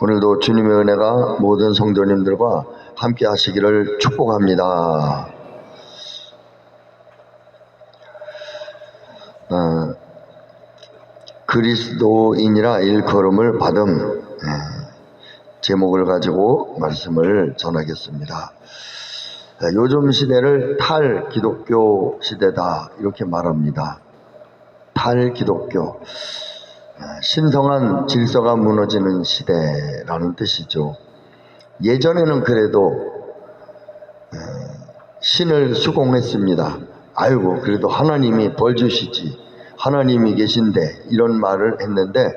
오늘도 주님의 은혜가 모든 성도님들과 함께 하시기를 축복합니다. 그리스도인이라 일컬음을 받음, 제목을 가지고 말씀을 전하겠습니다. 요즘 시대를 탈기독교 시대다 이렇게 말합니다. 탈기독교, 신성한 질서가 무너지는 시대라는 뜻이죠. 예전에는 그래도 신을 수공했습니다. 아이고 그래도 하나님이 벌 주시지, 하나님이 계신데, 이런 말을 했는데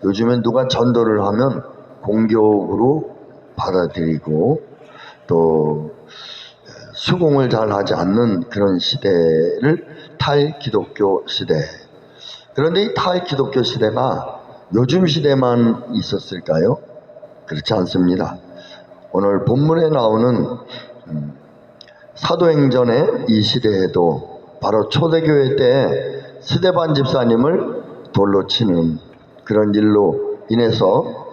요즘엔 누가 전도를 하면 공격으로 받아들이고 또 수공을 잘 하지 않는 그런 시대를 탈기독교 시대. 그런데 이 탈기독교 시대가 요즘 시대만 있었을까요? 그렇지 않습니다. 오늘 본문에 나오는 사도행전의 이 시대에도 바로 초대교회 때 스데반 집사님을 돌로 치는 그런 일로 인해서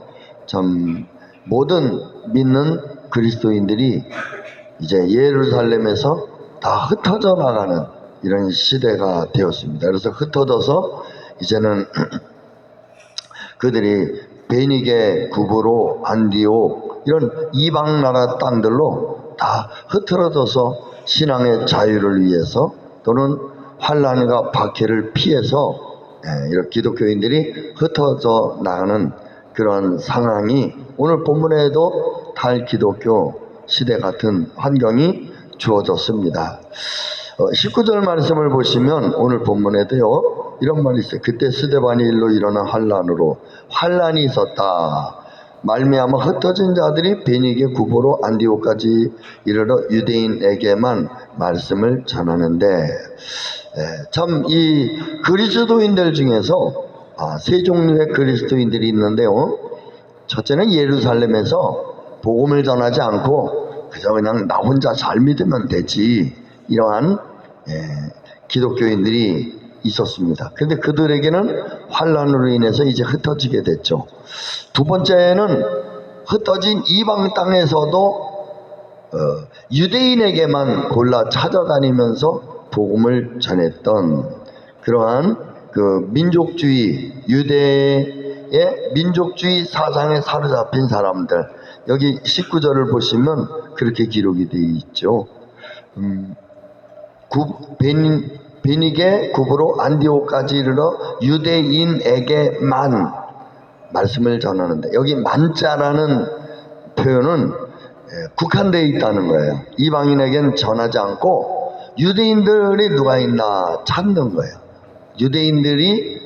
참 모든 믿는 그리스도인들이 이제 예루살렘에서 다 흩어져 나가는 이런 시대가 되었습니다. 그래서 흩어져서 이제는 그들이 베니게, 구브로, 안디옥 이런 이방 나라 땅들로 다 흐트러져서 신앙의 자유를 위해서 또는 환난과 박해를 피해서 이런 기독교인들이 흩어져 나가는 그런 상황이 오늘 본문에도 탈기독교 시대 같은 환경이 주어졌습니다. 19절 말씀을 보시면 오늘 본문에도요 이런 말이 있어요. 그때 스데반의 일로 일어난 환난으로 환난이 있었다. 말미암아 흩어진 자들이 베니게, 구브로, 안디옥까지 이르러 유대인에게만 말씀을 전하는데, 참 이 그리스도인들 중에서 세 종류의 그리스도인들이 있는데요. 첫째는 예루살렘에서 복음을 전하지 않고 그냥 나 혼자 잘 믿으면 되지, 이러한 기독교인들이 있었습니다. 그런데 그들에게는 환난으로 인해서 이제 흩어지게 됐죠. 두 번째는 흩어진 이방 땅에서도 유대인에게만 골라 찾아다니면서 복음을 전했던 그러한 그 민족주의, 유대의 민족주의 사상에 사로잡힌 사람들, 여기 19절을 보시면 그렇게 기록이 되어 있죠. 베니게, 구브로, 안디옥까지 이르러 유대인에게만 말씀을 전하는데, 여기 만자라는 표현은 국한되어 있다는 거예요. 이방인에겐 전하지 않고 유대인들이 누가 있나 찾는 거예요. 유대인들이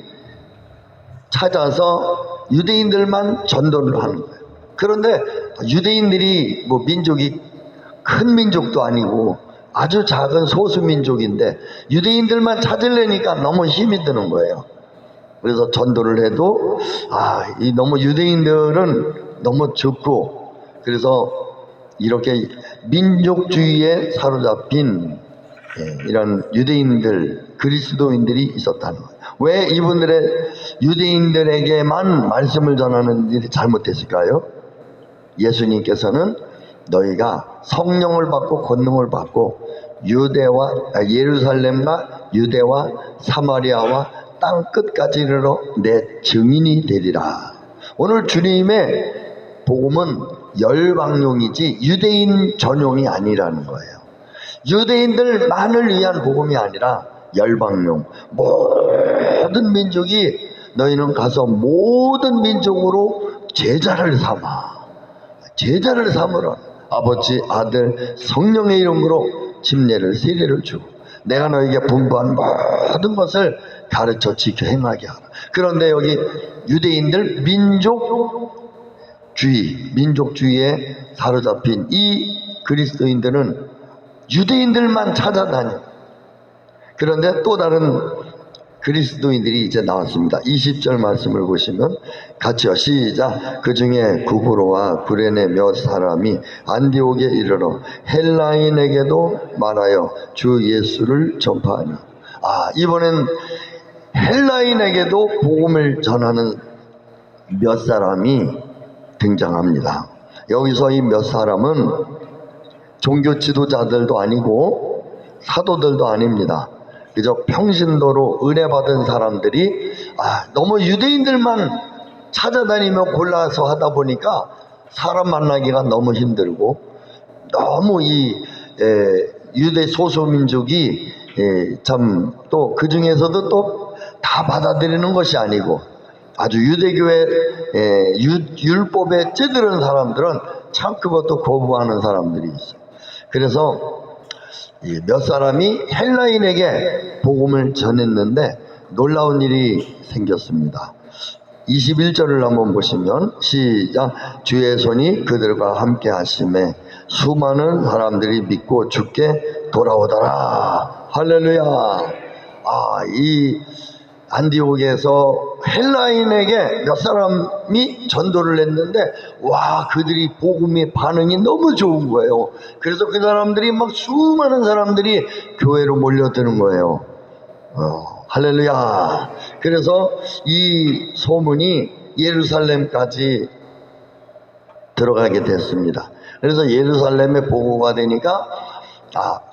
찾아서 유대인들만 전도를 하는 거예요. 그런데 유대인들이 뭐 민족이 큰 민족도 아니고 아주 작은 소수 민족인데 유대인들만 찾으려니까 너무 힘이 드는 거예요. 그래서 전도를 해도 이 너무 유대인들은 너무 적고, 그래서 이렇게 민족주의에 사로잡힌 이런 유대인들, 그리스도인들이 있었다는 거예요. 왜 이분들의 유대인들에게만 말씀을 전하는 일이 잘못됐을까요? 예수님께서는 너희가 성령을 받고 권능을 받고 예루살렘과 유대와 사마리아와 땅 끝까지 이르러 내 증인이 되리라. 오늘 주님의 복음은 열방용이지 유대인 전용이 아니라는 거예요. 유대인들만을 위한 복음이 아니라 열방용, 모든 민족이 너희는 가서 모든 민족으로 제자를 삼으라. 아버지, 아들, 성령의 이름으로 침례를, 세례를 주고 내가 너에게 분부한 모든 것을 가르쳐 지켜 행하게 하라. 그런데 여기 유대인들 민족주의에 사로잡힌 이 그리스도인들은 유대인들만 찾아다녀. 그런데 또 다른 그리스도인들이 이제 나왔습니다. 20절 말씀을 보시면 같이요, 시작. 그 중에 구브로와 구레네 몇 사람이 안디옥에 이르러 헬라인에게도 말하여 주 예수를 전파하니. 이번엔 헬라인에게도 복음을 전하는 몇 사람이 등장합니다. 여기서 이 몇 사람은 종교 지도자들도 아니고 사도들도 아닙니다. 그저 평신도로 은혜 받은 사람들이 너무 유대인들만 찾아다니며 골라서 하다 보니까 사람 만나기가 너무 힘들고, 너무 이 유대 소수민족이 참 또 그 중에서도 또 다 받아들이는 것이 아니고, 아주 유대교의 율법에 찌들은 사람들은 참 그것도 거부하는 사람들이 있어요. 그래서 몇 사람이 헬라인에게 복음을 전했는데 놀라운 일이 생겼습니다. 21절을 한번 보시면 시작. 주의 손이 그들과 함께 하심에 수많은 사람들이 믿고 주께 돌아오더라. 할렐루야. 이 안디옥에서 헬라인에게 몇 사람이 전도를 했는데 그들이 복음의 반응이 너무 좋은 거예요. 그래서 그 사람들이 막 수많은 사람들이 교회로 몰려드는 거예요. 할렐루야. 그래서 이 소문이 예루살렘까지 들어가게 됐습니다. 그래서 예루살렘에 보고가 되니까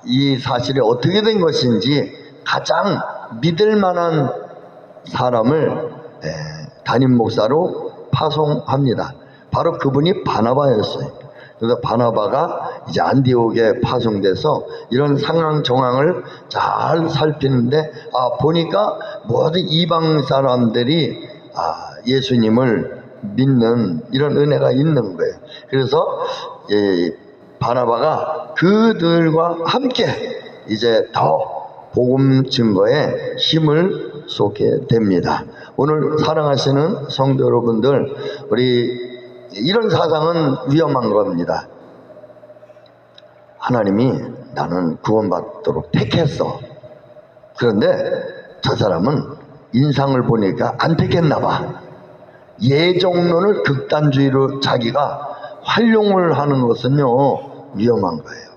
이 사실이 어떻게 된 것인지 가장 믿을 만한 사람을 담임 목사로 파송합니다. 바로 그분이 바나바였어요. 그래서 바나바가 이제 안디옥에 파송돼서 이런 상황 정황을 잘 살피는데 보니까 모든 이방 사람들이 예수님을 믿는 이런 은혜가 있는 거예요. 그래서 바나바가 그들과 함께 이제 더 복음 증거에 힘을 쏟게 됩니다. 오늘 사랑하시는 성도 여러분들, 우리 이런 사상은 위험한 겁니다. 하나님이 나는 구원받도록 택했어. 그런데 저 사람은 인상을 보니까 안 택했나 봐. 예정론을 극단주의로 자기가 활용을 하는 것은요, 위험한 거예요.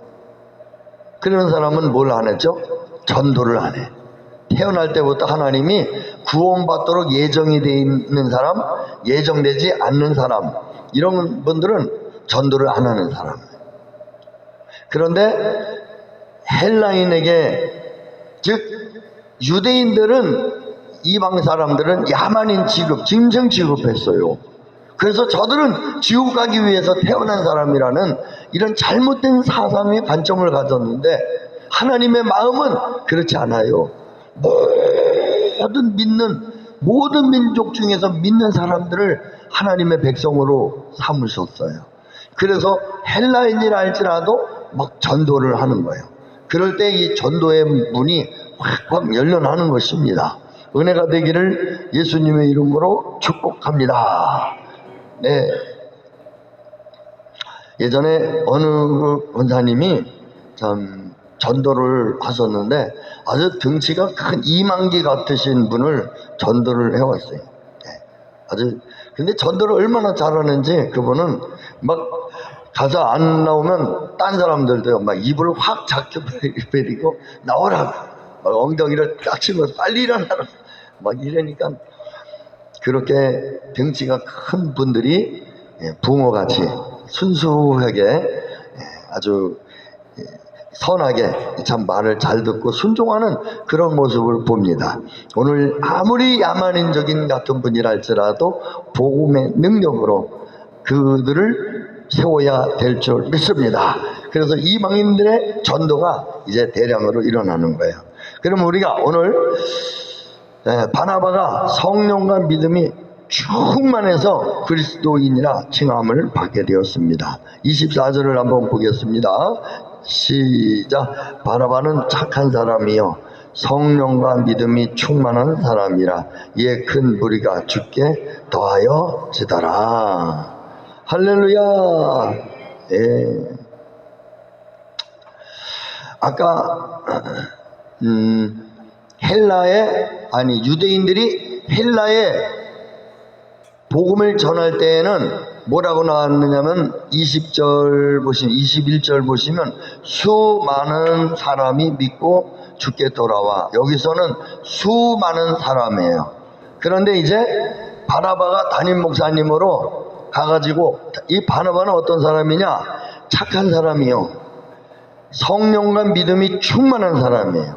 그런 사람은 뭘 안 했죠? 전도를 안 해. 태어날 때부터 하나님이 구원받도록 예정이 되어 있는 사람, 예정되지 않는 사람, 이런 분들은 전도를 안 하는 사람. 그런데 헬라인에게, 즉 유대인들은, 이방 사람들은 야만인 취급, 짐승 취급했어요. 그래서 저들은 지옥 가기 위해서 태어난 사람이라는 이런 잘못된 사상의 관점을 가졌는데, 하나님의 마음은 그렇지 않아요. 모든 민족 중에서 믿는 사람들을 하나님의 백성으로 삼으셨어요. 그래서 헬라인이라 할지라도 막 전도를 하는 거예요. 그럴 때 이 전도의 문이 확 열려나는 것입니다. 은혜가 되기를 예수님의 이름으로 축복합니다. 네. 예전에 어느 권사님이 참 전도를 하셨는데 아주 등치가 큰 이만기 같으신 분을 전도를 해왔어요. 네. 근데 전도를 얼마나 잘하는지 그분은 막 가서 안 나오면 딴 사람들도 막 입을 확 작혀버리고 나오라고 막 엉덩이를 딱 치면서 빨리 일어나라 막 이러니까, 그렇게 등치가 큰 분들이 붕어같이 순수하게 아주 선하게 참 말을 잘 듣고 순종하는 그런 모습을 봅니다. 오늘 아무리 야만인적인 같은 분이라 할지라도 복음의 능력으로 그들을 세워야 될 줄 믿습니다. 그래서 이방인들의 전도가 이제 대량으로 일어나는 거예요. 그럼 우리가 오늘 바나바가 성령과 믿음이 충만해서 그리스도인이라 칭함을 받게 되었습니다. 24절을 한번 보겠습니다. 시작. 바나바는 착한 사람이요 성령과 믿음이 충만한 사람이라 이에 큰 무리가 주께 더하여 지더라. 할렐루야. 아까 유대인들이 헬라에 복음을 전할 때에는 뭐라고 나왔느냐면 21절 보시면 수많은 사람이 믿고 주께 돌아와. 여기서는 수많은 사람이에요. 그런데 이제 바나바가 담임 목사님으로 가가지고, 이 바나바는 어떤 사람이냐? 착한 사람이요, 성령과 믿음이 충만한 사람이에요.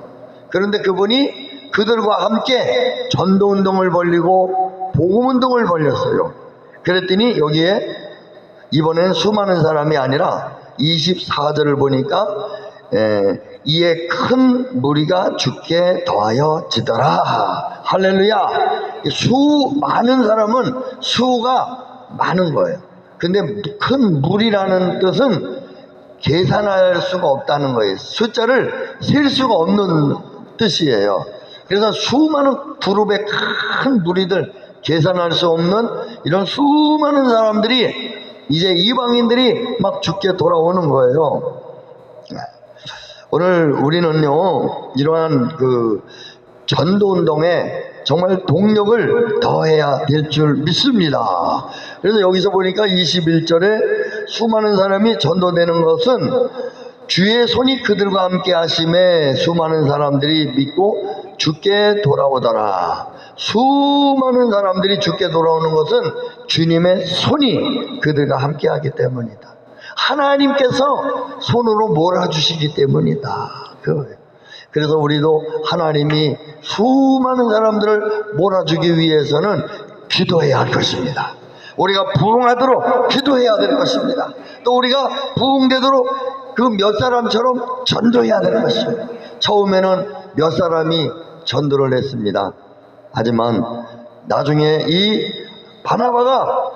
그런데 그분이 그들과 함께 전도운동을 벌리고 복음운동을 벌렸어요. 그랬더니 여기에 이번엔 수많은 사람이 아니라 24절을 보니까 이에 큰 무리가 죽게 더하여 지더라. 할렐루야. 많은 사람은 수가 많은 거예요. 근데 큰 무리라는 뜻은 계산할 수가 없다는 거예요. 숫자를 셀 수가 없는 뜻이에요. 그래서 수많은 그룹의 큰 무리들, 계산할 수 없는 이런 수많은 사람들이 이제 이방인들이 막 죽게 돌아오는 거예요. 오늘 우리는요, 이러한 그 전도운동에 정말 동력을 더해야 될 줄 믿습니다. 그래서 여기서 보니까 21절에 수많은 사람이 전도되는 것은 주의 손이 그들과 함께 하심에 수많은 사람들이 믿고 죽게 돌아오더라. 수많은 사람들이 죽게 돌아오는 것은 주님의 손이 그들과 함께 하기 때문이다. 하나님께서 손으로 몰아주시기 때문이다. 그래서 우리도 하나님이 수많은 사람들을 몰아주기 위해서는 기도해야 할 것입니다. 우리가 부흥하도록 기도해야 될 것입니다. 또 우리가 부흥되도록 그 몇 사람처럼 전도해야 될 것입니다. 처음에는 몇 사람이 전도를 했습니다. 하지만 나중에 이 바나바가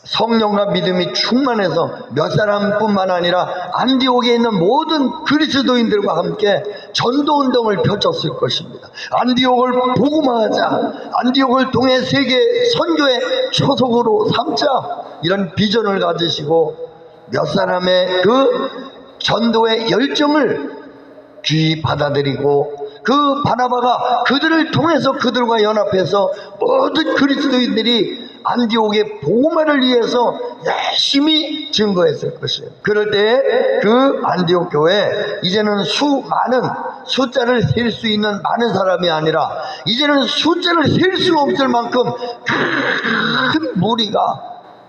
성령과 믿음이 충만해서 몇 사람뿐만 아니라 안디옥에 있는 모든 그리스도인들과 함께 전도운동을 펼쳤을 것입니다. 안디옥을 복음화하자, 안디옥을 통해 세계 선교의 초석으로 삼자, 이런 비전을 가지시고 몇 사람의 그 전도의 열정을 귀히 받아들이고, 그 바나바가 그들을 통해서 그들과 연합해서 모든 그리스도인들이 안디옥의 복음화를 위해서 열심히 증거했을 것이에요. 그럴 때 그 안디옥 교회, 이제는 많은 숫자를 셀 수 있는 많은 사람이 아니라 이제는 숫자를 셀 수 없을 만큼 큰 무리가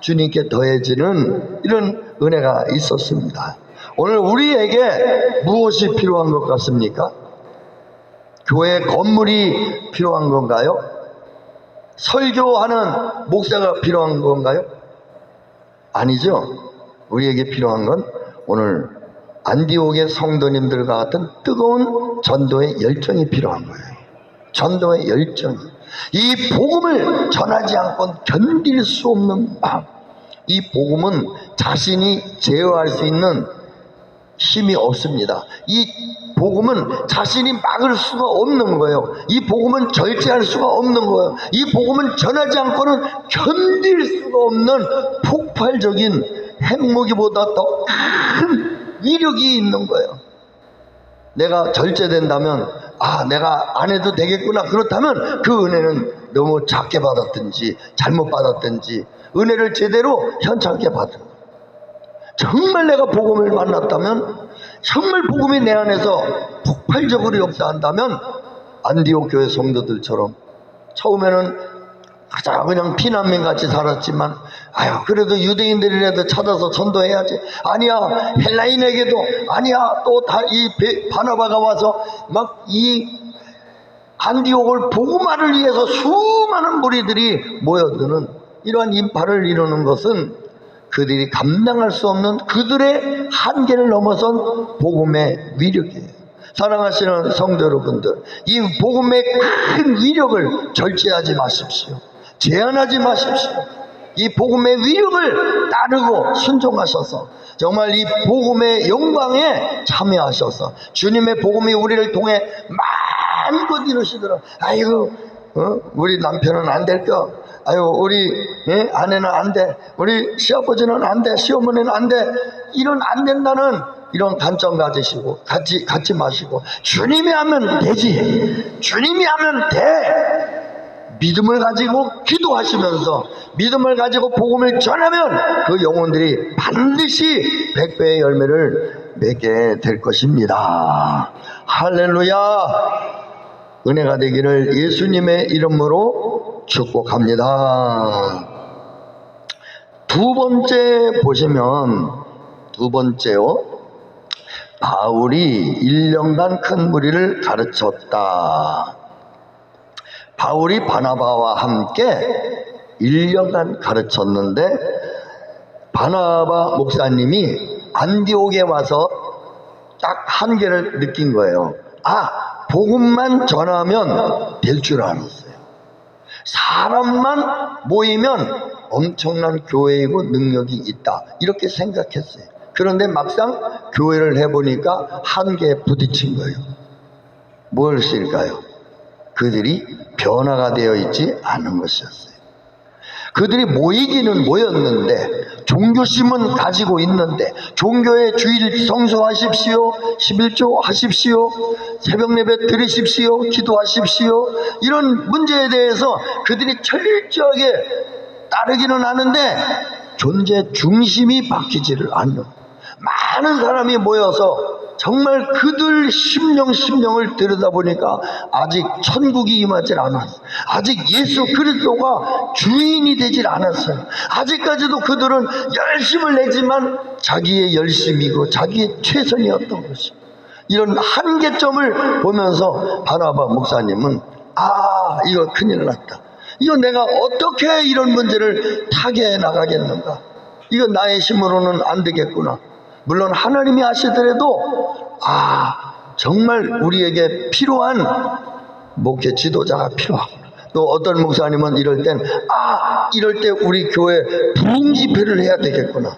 주님께 더해지는 이런 은혜가 있었습니다. 오늘 우리에게 무엇이 필요한 것 같습니까? 교회 건물이 필요한 건가요? 설교하는 목사가 필요한 건가요? 아니죠. 우리에게 필요한 건 오늘 안디옥의 성도님들과 같은 뜨거운 전도의 열정이 필요한 거예요. 전도의 열정. 이 복음을 전하지 않고 견딜 수 없는 마음. 이 복음은 자신이 제어할 수 있는 힘이 없습니다. 이 복음은 자신이 막을 수가 없는 거예요. 이 복음은 절제할 수가 없는 거예요. 이 복음은 전하지 않고는 견딜 수가 없는 폭발적인 핵무기보다 더 큰 위력이 있는 거예요. 내가 절제된다면 내가 안 해도 되겠구나. 그렇다면 그 은혜는 너무 작게 받았든지 잘못 받았든지 은혜를 제대로 현찮게 받은 거예요. 정말 내가 복음을 만났다면, 정말 복음이 내 안에서 폭발적으로 역사한다면 안디옥 교회 성도들처럼 처음에는 그냥 피난민 같이 살았지만 그래도 유대인들이라도 찾아서 전도해야지. 아니야, 헬라인에게도 아니야. 또 이 바나바가 와서 막 이 안디옥을 복음화를 위해서 수많은 무리들이 모여드는 이러한 인파를 이루는 것은 그들이 감당할 수 없는 그들의 한계를 넘어선 복음의 위력이에요. 사랑하시는 성도 여러분들, 이 복음의 큰 위력을 절제하지 마십시오. 제한하지 마십시오. 이 복음의 위력을 따르고 순종하셔서 정말 이 복음의 영광에 참여하셔서 주님의 복음이 우리를 통해 마음껏 이루시더라. 우리 남편은 안 될 거, 우리 아내는 안 돼, 우리 시아버지는 안 돼, 시어머니는 안 돼, 이런 안 된다는 이런 관점 가지시고 갖지 마시고 주님이 하면 되지, 주님이 하면 돼. 믿음을 가지고 기도하시면서 믿음을 가지고 복음을 전하면 그 영혼들이 반드시 100배의 열매를 맺게 될 것입니다. 할렐루야. 은혜가 되기를 예수님의 이름으로 축복합니다. 두 번째 보시면, 두 번째요, 바울이 1년간 큰 무리를 가르쳤다. 바울이 바나바와 함께 1년간 가르쳤는데, 바나바 목사님이 안디옥에 와서 딱 한계를 느낀 거예요. 복음만 전하면 될 줄 알았어요. 사람만 모이면 엄청난 교회이고 능력이 있다, 이렇게 생각했어요. 그런데 막상 교회를 해보니까 한계에 부딪힌 거예요. 무엇일까요? 그들이 변화가 되어 있지 않은 것이었어요. 그들이 모이기는 모였는데, 종교심은 가지고 있는데, 종교의 주일 성수하십시오, 11조 하십시오, 새벽 예배 드리십시오, 기도하십시오, 이런 문제에 대해서 그들이 철저하게 따르기는 하는데 존재 중심이 바뀌지를 않는, 많은 사람이 모여서 정말 그들 심령을 들여다보니까 아직 천국이 임하지 않았어요. 아직 예수 그리스도가 주인이 되질 않았어요. 아직까지도 그들은 열심을 내지만 자기의 열심이고 자기의 최선이었던 것입니다. 이런 한계점을 보면서 바나바 목사님은 이거 큰일 났다. 이거 내가 어떻게 이런 문제를 타개해 나가겠는가? 이거 나의 힘으로는 안 되겠구나. 물론 하나님이 하시더라도 정말 우리에게 필요한 목회 지도자가 필요하구나. 또 어떤 목사님은 이럴 때 우리 교회 부흥 집회를 해야 되겠구나.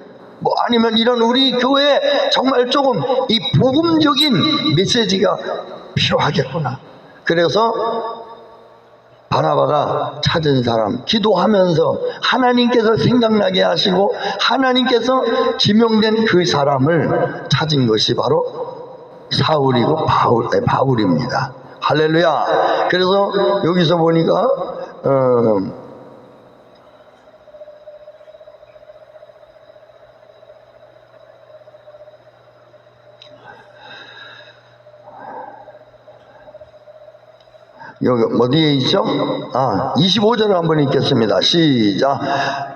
아니면 이런 우리 교회에 정말 조금 이 복음적인 메시지가 필요하겠구나. 그래서 바나바가 찾은 사람, 기도하면서 하나님께서 생각나게 하시고 하나님께서 지명된 그 사람을 찾은 것이 바로 사울이고 바울입니다. 할렐루야. 그래서 여기서 보니까 여기 어디에 있죠? 25절을 한번 읽겠습니다. 시작.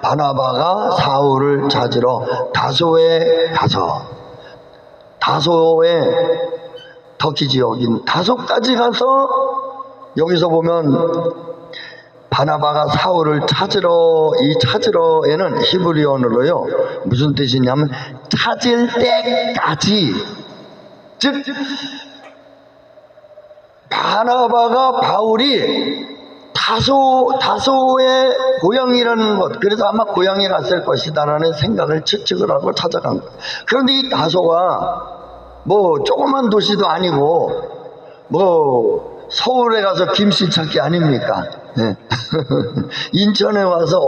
바나바가 사울을 찾으러 다소에 가서, 다소에 터키 지역인 다소까지 가서, 여기서 보면 바나바가 사울을 찾으러, 이 찾으러에는 히브리어로요 무슨 뜻이냐면 찾을 때까지, 즉 바나바가 바울이 다소의 고향이라는 것, 그래서 아마 고향에 갔을 것이다라는 생각을 추측을 하고 찾아간 거예요. 그런데 이 다소가 조그만 도시도 아니고 서울에 가서 김씨 찾기 아닙니까? 네. 인천에 와서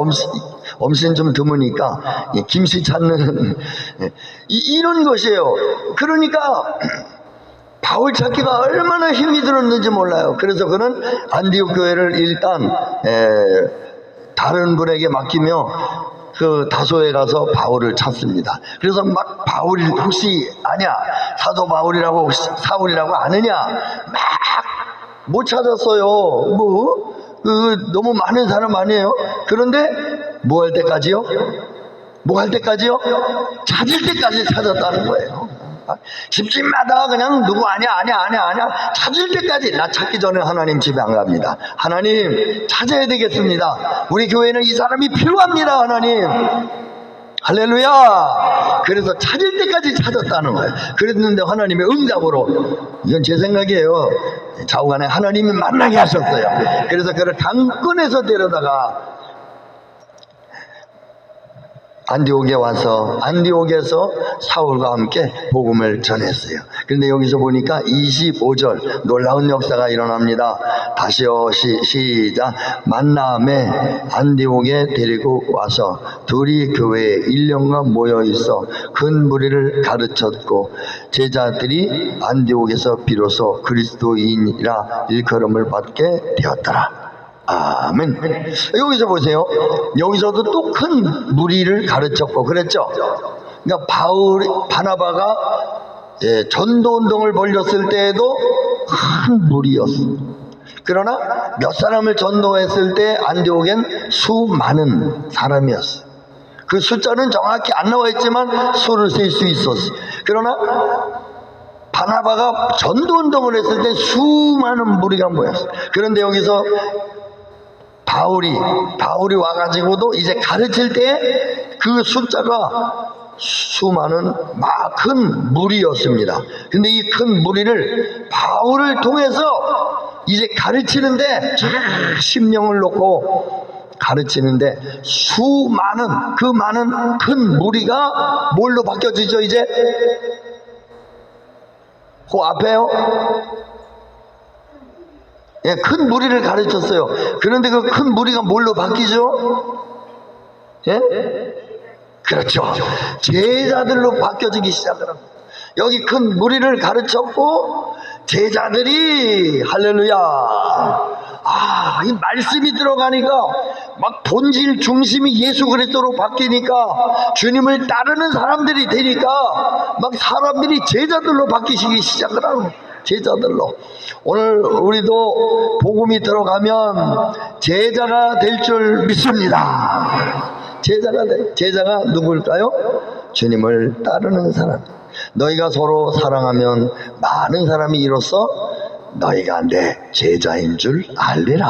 엄신 좀 드무니까 김씨 찾는 이런 것이에요. 그러니까 바울 찾기가 얼마나 힘이 들었는지 몰라요. 그래서 그는 안디옥 교회를 일단 다른 분에게 맡기며 그 다소에 가서 바울을 찾습니다. 그래서 막 바울이 혹시 아냐, 사도 바울이라고 혹시 사울이라고 아느냐, 막 못 찾았어요. 너무 많은 사람 아니에요? 그런데 뭐 할 때까지요? 찾을 때까지 찾았다는 거예요. 집집마다 그냥 누구 아냐 찾을 때까지. 나 찾기 전에 하나님 집에 안 갑니다. 하나님 찾아야 되겠습니다. 우리 교회는 이 사람이 필요합니다. 하나님. 할렐루야. 그래서 찾을 때까지 찾았다는 거예요. 그랬는데 하나님의 응답으로, 이건 제 생각이에요, 좌우간에 하나님이 만나게 하셨어요. 그래서 그를 강권에서 데려다가 안디옥에 와서 안디옥에서 사울과 함께 복음을 전했어요. 그런데 여기서 보니까 25절 놀라운 역사가 일어납니다. 다시요, 시작. 만남에 안디옥에 데리고 와서 둘이 교회에 1년간 모여 있어 큰 무리를 가르쳤고, 제자들이 안디옥에서 비로소 그리스도인이라 일컬음을 받게 되었더라. 아멘. 여기서 보세요. 여기서도 또 큰 무리를 가르쳤고 그랬죠. 그러니까 바나바가 전도운동을 벌였을 때에도 큰 무리였어. 그러나 몇 사람을 전도했을 때 안디옥엔 수많은 사람이었어요. 그 숫자는 정확히 안 나와 있지만 수를 셀 수 있었어요. 그러나 바나바가 전도운동을 했을 때 수많은 무리가 모였어요. 그런데 여기서 바울이 와가지고도 이제 가르칠 때 그 숫자가 수많은 큰 무리였습니다. 근데 이 큰 무리를 바울을 통해서 이제 가르치는데 심령을 놓고 가르치는데 수많은 그 많은 큰 무리가 뭘로 바뀌어지죠? 이제 그 앞에요. 예, 큰 무리를 가르쳤어요. 그런데 그 큰 무리가 뭘로 바뀌죠? 예? 그렇죠. 제자들로 바뀌어지기 시작을 합니다. 여기 큰 무리를 가르쳤고 제자들이 할렐루야. 이 말씀이 들어가니까 막 본질 중심이 예수 그리스도로 바뀌니까 주님을 따르는 사람들이 되니까 막 사람들이 제자들로 바뀌시기 시작을 하는 거예요. 제자들로. 오늘 우리도 복음이 들어가면 제자가 될 줄 믿습니다. 제자가 누구일까요? 주님을 따르는 사람. 너희가 서로 사랑하면 많은 사람이 이로써 너희가 내 제자인 줄 알리라.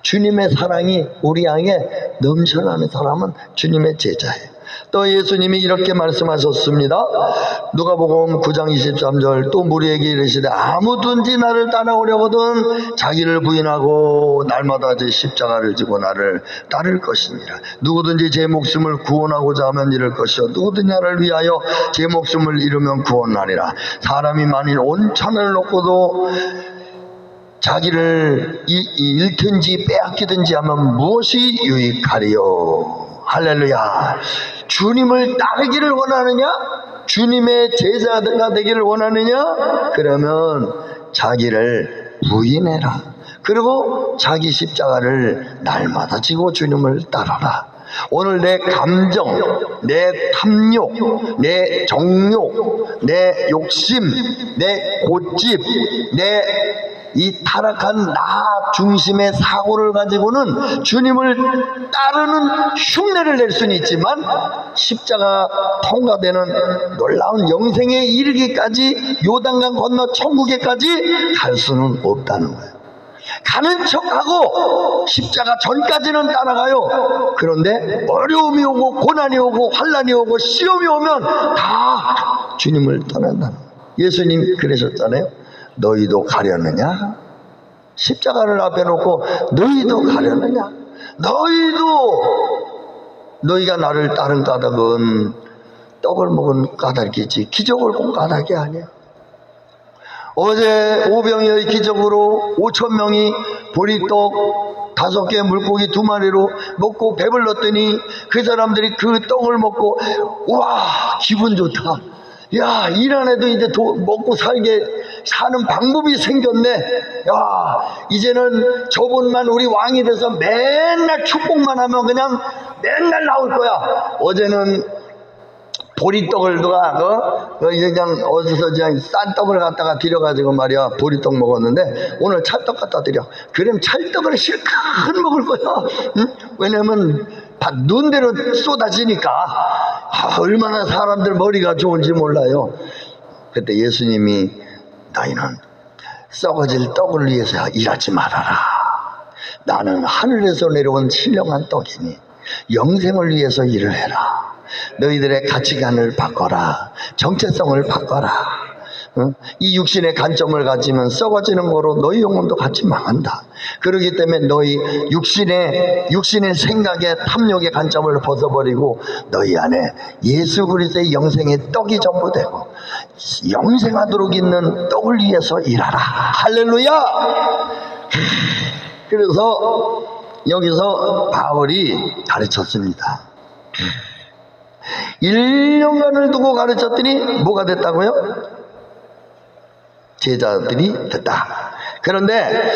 주님의 사랑이 우리 안에 넘쳐나는 사람은 주님의 제자예요. 또 예수님이 이렇게 말씀하셨습니다. 누가복음 9장 23절 또 무리에게 이르시되 아무든지 나를 따라오려거든 자기를 부인하고 날마다 제 십자가를 지고 나를 따를 것이니라. 누구든지 제 목숨을 구원하고자 하면 잃을 것이요 누구든지 나를 위하여 제 목숨을 잃으면 구원하리라. 사람이 만일 온 천을 놓고도 자기를 잃든지 빼앗기든지 하면 무엇이 유익하리요? 할렐루야. 주님을 따르기를 원하느냐? 주님의 제자가 되기를 원하느냐? 그러면 자기를 부인해라. 그리고 자기 십자가를 날마다 지고 주님을 따라라. 오늘 내 감정, 내 탐욕, 내 정욕, 내 욕심, 내 고집, 내 이 타락한 나 중심의 사고를 가지고는 주님을 따르는 흉내를 낼 수는 있지만 십자가 통과되는 놀라운 영생에 이르기까지 요단강 건너 천국에까지 갈 수는 없다는 거예요. 가는 척하고 십자가 전까지는 따라가요. 그런데 어려움이 오고 고난이 오고 환난이 오고 시험이 오면 다 주님을 떠난다는 거예요. 예수님 그러셨잖아요. 너희도 가려느냐? 십자가를 앞에 놓고 너희도 가려느냐? 너희가 나를 따른 까닭은 떡을 먹은 까닭이지 기적을 본 까닭이 아니야. 어제 오병이의 기적으로 5,000명이 보리떡 5개 물고기 2마리로 먹고 배불렀더니 그 사람들이 그 떡을 먹고 와 기분 좋다. 야, 일 안 해도 이제 먹고 사는 방법이 생겼네. 야, 이제는 저분만 우리 왕이 돼서 맨날 축복만 하면 그냥 맨날 나올 거야. 어제는 보리떡을 누가 그냥 어디서 그냥 싼 떡을 갖다가 들여가지고 말이야 보리떡 먹었는데 오늘 찰떡 갖다 드려. 그럼 찰떡을 실컷 먹을 거야. 응? 왜냐면 눈대로 쏟아지니까 얼마나 사람들 머리가 좋은지 몰라요. 그때 예수님이 너희는 썩어질 떡을 위해서 일하지 말아라. 나는 하늘에서 내려온 신령한 떡이니 영생을 위해서 일을 해라. 너희들의 가치관을 바꿔라. 정체성을 바꿔라. 이 육신의 관점을 가지면 썩어지는 거로 너희 영혼도 같이 망한다. 그렇기 때문에 너희 육신의 생각에 탐욕의 관점을 벗어버리고 너희 안에 예수 그리스도의 영생의 떡이 전부 되고 영생하도록 있는 떡을 위해서 일하라. 할렐루야. 그래서 여기서 바울이 가르쳤습니다. 1년간을 두고 가르쳤더니 뭐가 됐다고요? 제자들이 됐다. 그런데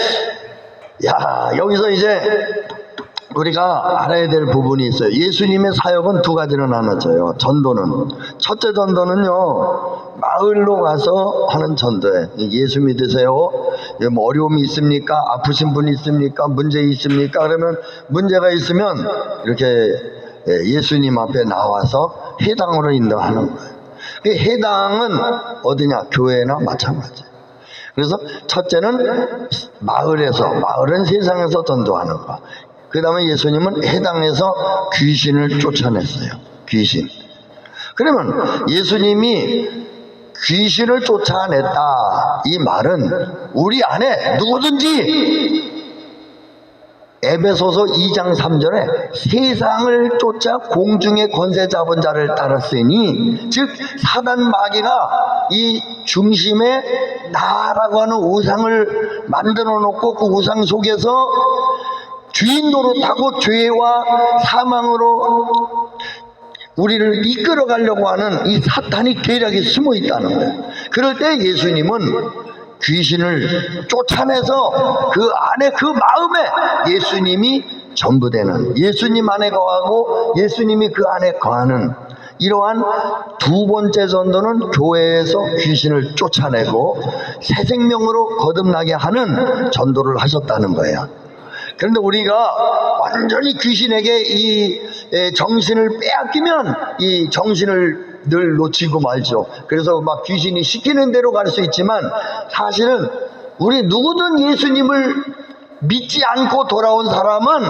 여기서 이제 우리가 알아야 될 부분이 있어요. 예수님의 사역은 두 가지로 나눠져요. 전도는 첫째 전도는요 마을로 가서 하는 전도예요. 예수 믿으세요. 뭐 어려움이 있습니까? 아프신 분이 있습니까? 문제 있습니까? 그러면 문제가 있으면 이렇게 예수님 앞에 나와서 해당으로 인도하는 거예요. 그 해당은 어디냐? 교회나 마찬가지. 그래서 첫째는 마을은 세상에서 전도하는 거. 그 다음에 예수님은 해당에서 귀신을 쫓아냈어요. 귀신. 그러면 예수님이 귀신을 쫓아냈다, 이 말은 우리 안에 누구든지 에베소서 2장 3절에 세상을 쫓아 공중의 권세 잡은 자를 따랐으니, 즉 사단 마귀가 이 중심에 나라고 하는 우상을 만들어 놓고 그 우상 속에서 주인 노릇하고 죄와 사망으로 우리를 이끌어 가려고 하는 이 사탄이 계략이 숨어 있다는 거예요. 그럴 때 예수님은 귀신을 쫓아내서 그 안에, 그 마음에 예수님이 전부 되는, 예수님 안에 거하고 예수님이 그 안에 거하는, 이러한 두 번째 전도는 교회에서 귀신을 쫓아내고 새 생명으로 거듭나게 하는 전도를 하셨다는 거예요. 그런데 우리가 완전히 귀신에게 이 정신을 빼앗기면 이 정신을 늘 놓치고 말죠. 그래서 막 귀신이 시키는 대로 갈 수 있지만, 사실은 우리 누구든 예수님을 믿지 않고 돌아온 사람은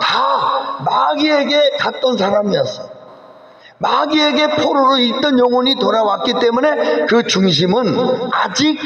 다 마귀에게 갔던 사람이었어. 마귀에게 포로로 있던 영혼이 돌아왔기 때문에 그 중심은 아직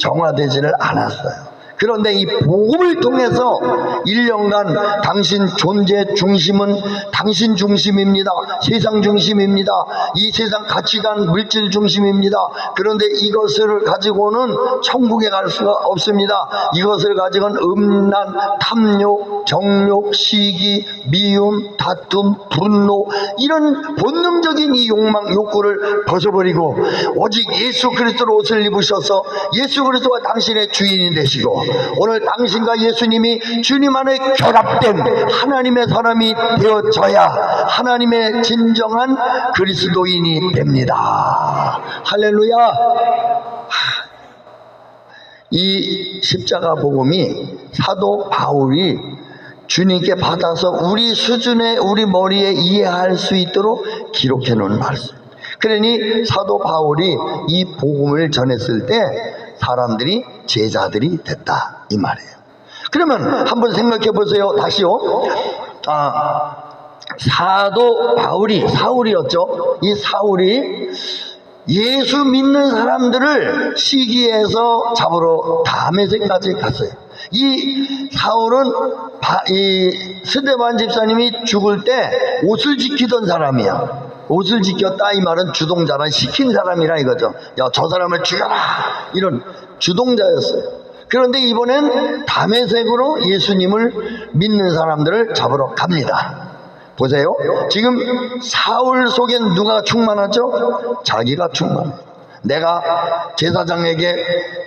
정화되지를 않았어요. 그런데 이 복음을 통해서 1년간 당신 존재 중심은 당신 중심입니다. 세상 중심입니다. 이 세상 가치관 물질 중심입니다. 그런데 이것을 가지고는 천국에 갈 수가 없습니다. 이것을 가지고는 음란, 탐욕, 정욕, 시기, 미움, 다툼, 분노, 이런 본능적인 이 욕구를 벗어버리고 오직 예수 그리스도로 옷을 입으셔서 예수 그리스도가 당신의 주인이 되시고, 오늘 당신과 예수님이 주님 안에 결합된 하나님의 사람이 되어져야 하나님의 진정한 그리스도인이 됩니다. 할렐루야. 이 십자가 복음이 사도 바울이 주님께 받아서 우리 수준의, 우리 머리에 이해할 수 있도록 기록해 놓은 말씀. 그러니 사도 바울이 이 복음을 전했을 때 사람들이 제자들이 됐다, 이 말이에요. 그러면 한번 생각해 보세요. 다시요. 사도 바울이, 사울이었죠. 이 사울이 예수 믿는 사람들을 시기에서 잡으러 다메섹까지 갔어요. 이 사울은 이 스데반 집사님이 죽을 때 옷을 지키던 사람이야. 옷을 지켰다, 이 말은 주동자라, 시킨 사람이라 이거죠. 야, 저 사람을 죽여라, 이런 주동자였어요. 그런데 이번엔 다메섹으로 예수님을 믿는 사람들을 잡으러 갑니다. 보세요. 지금 사울 속엔 누가 충만하죠? 자기가 충만해. 내가 제사장에게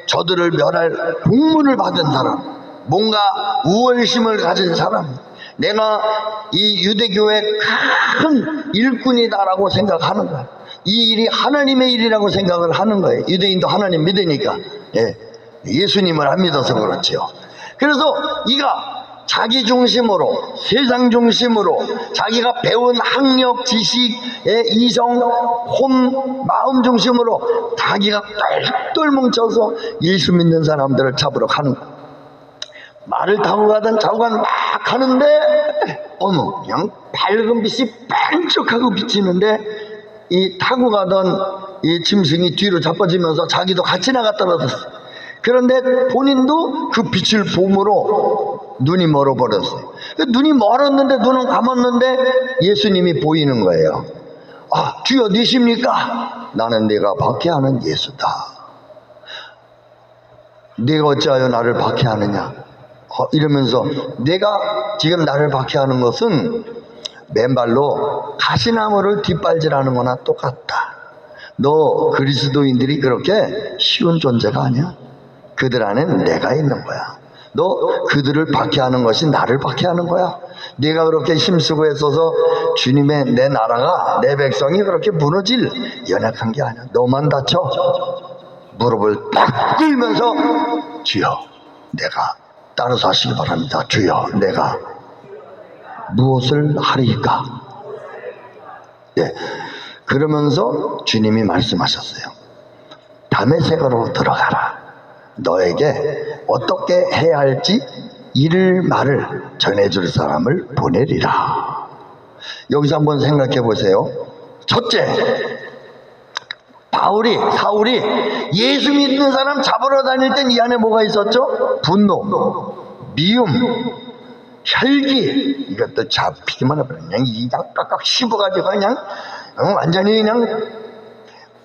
저들을 멸할 공문을 받은 사람, 뭔가 우월심을 가진 사람, 내가 이 유대교의 큰 일꾼이다라고 생각하는 거예요. 이 일이 하나님의 일이라고 생각을 하는 거예요. 유대인도 하나님 믿으니까. 예수님을 안 믿어서 그렇죠. 그래서 이가 자기 중심으로, 세상 중심으로, 자기가 배운 학력, 지식의 이성, 마음 중심으로 자기가 똘똘 뭉쳐서 예수 믿는 사람들을 잡으러 가는 거예요. 말을 타고 가던 자고간 막 가는데, 어머, 그냥 밝은 빛이 반짝하고 비치는데, 이 타고 가던 이 짐승이 뒤로 자빠지면서 자기도 같이 나가 떨어졌어. 그런데 본인도 그 빛을 봄으로 눈이 멀어버렸어요. 눈이 멀었는데, 눈은 감았는데 예수님이 보이는 거예요. 아, 주여 니십니까? 나는 내가 박해하는 예수다. 네가 어찌하여 나를 박해하느냐? 이러면서, 내가 지금 나를 박해하는 것은 맨발로 가시나무를 뒷발질하는 거나 똑같다. 너 그리스도인들이 그렇게 쉬운 존재가 아니야. 그들 안엔 내가 있는 거야. 너 그들을 박해하는 것이 나를 박해하는 거야. 네가 그렇게 힘쓰고 애써서 주님의, 내 나라가, 내 백성이 그렇게 무너질 연약한 게 아니야. 너만 다쳐. 무릎을 딱 꿇면서, 주여 내가 따라서 하시기 바랍니다. 주여, 내가 무엇을 하리까? 예. 그러면서 주님이 말씀하셨어요. 다메섹으로 들어가라. 너에게 어떻게 해야 할지 이를 말을 전해줄 사람을 보내리라. 여기서 한번 생각해 보세요. 첫째, 사울이 예수 믿는 사람 잡으러 다닐 땐 이 안에 뭐가 있었죠? 분노, 미움, 혈기. 이것도 잡히기만 해버려. 그냥 이냥 깍깍 씹어가지고 그냥 완전히 그냥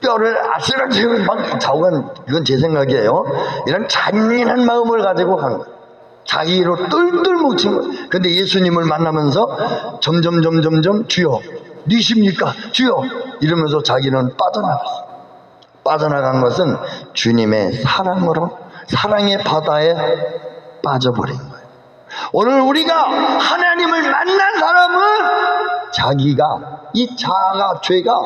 뼈를 아슬아슬 막 자우간. 이건 제 생각이에요. 이런 잔인한 마음을 가지고 간 거예요. 자기로 똘똘 뭉친 거예요. 근데 예수님을 만나면서 점점 주여 니십니까? 주여 이러면서 자기는 빠져나갔어요. 빠져나간 것은 주님의 사랑으로, 사랑의 바다에 빠져버린 거예요. 오늘 우리가 하나님을 만난 사람은 자기가, 이 자아가, 죄가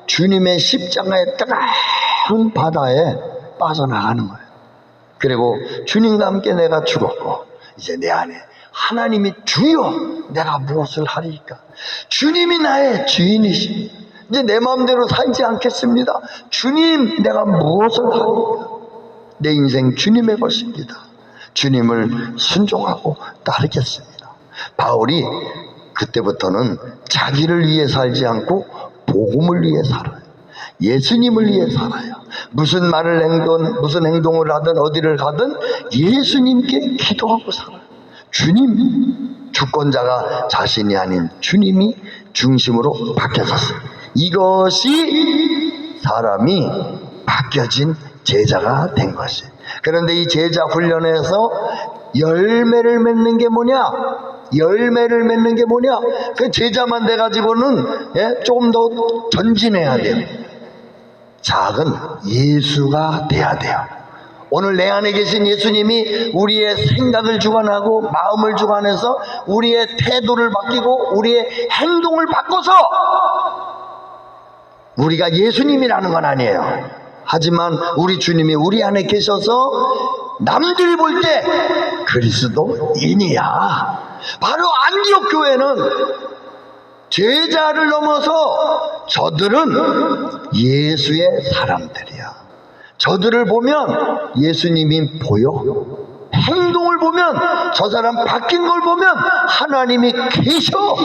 주님의 십자가의 뜨거운 바다에 빠져나가는 거예요. 그리고 주님과 함께 내가 죽었고 이제 내 안에 하나님이 주여 내가 무엇을 하리까? 주님이 나의 주인이십니다. 이제 내 마음대로 살지 않겠습니다. 주님, 내가 무엇을 하리까? 내 인생 주님의 것입니다. 주님을 순종하고 따르겠습니다. 바울이 그때부터는 자기를 위해 살지 않고 복음을 위해 살아요. 예수님을 위해 살아요. 무슨 말을 행든 무슨 행동을 하든 어디를 가든 예수님께 기도하고 살아요. 주님, 주권자가 자신이 아닌 주님이 중심으로 바뀌어졌어요. 이것이 사람이 바뀌어진 제자가 된 것이에요. 그런데 이 제자 훈련에서 열매를 맺는 게 뭐냐? 열매를 맺는 게 뭐냐? 그 제자만 돼가지고는 조금 더 전진해야 돼요. 작은 예수가 돼야 돼요. 오늘 내 안에 계신 예수님이 우리의 생각을 주관하고 마음을 주관해서 우리의 태도를 바뀌고 우리의 행동을 바꿔서 우리가 예수님이라는 건 아니에요. 하지만 우리 주님이 우리 안에 계셔서 남들이 볼 때 그리스도인이야. 바로 안디옥 교회는 제자를 넘어서 저들은 예수의 사람들이야. 저들을 보면 예수님이 보여. 행동을 보면, 저 사람 바뀐 걸 보면 하나님이 계셔.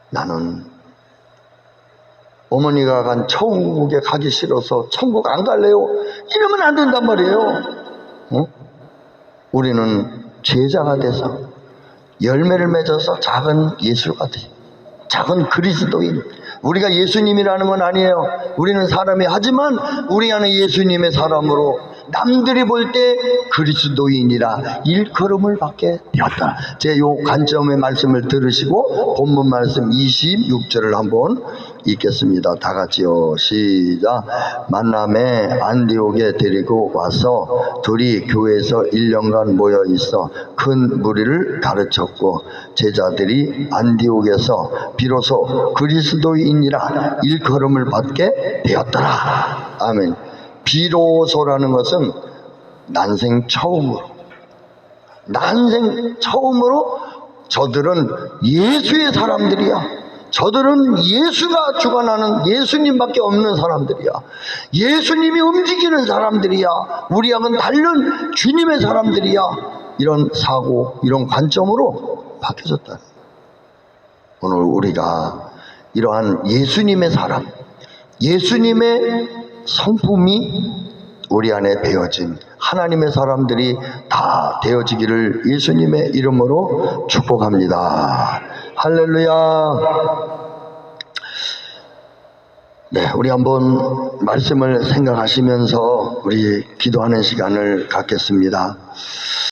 나는 어머니가 간 천국에 가기 싫어서 천국 안 갈래요. 이러면 안 된단 말이에요. 우리는 제자가 돼서 열매를 맺어서 작은 예수가 돼. 작은 그리스도인. 우리가 예수님이라는 건 아니에요. 우리는 사람이, 하지만 우리 안에 예수님의 사람으로 남들이 볼 때 그리스도인이라 일컬음을 받게 되었다. 제 요 관점의 말씀을 들으시고 본문 말씀 26절을 한번 읽겠습니다. 다 같이요. 시작. 만남에 안디옥에 데리고 와서 둘이 교회에서 1년간 모여 있어 큰 무리를 가르쳤고 제자들이 안디옥에서 비로소 그리스도인이라 일컬음을 받게 되었더라. 아멘. 비로소라는 것은 난생 처음으로 저들은 예수의 사람들이야. 저들은 예수가 주관하는 예수님밖에 없는 사람들이야. 예수님이 움직이는 사람들이야. 우리하고는 다른 주님의 사람들이야. 이런 사고, 이런 관점으로 바뀌어졌다. 오늘 우리가 이러한 예수님의 사람, 예수님의 성품이 우리 안에 배어진 하나님의 사람들이 다 되어지기를 예수님의 이름으로 축복합니다. 할렐루야. 네, 우리 한번 말씀을 생각하시면서 우리 기도하는 시간을 갖겠습니다.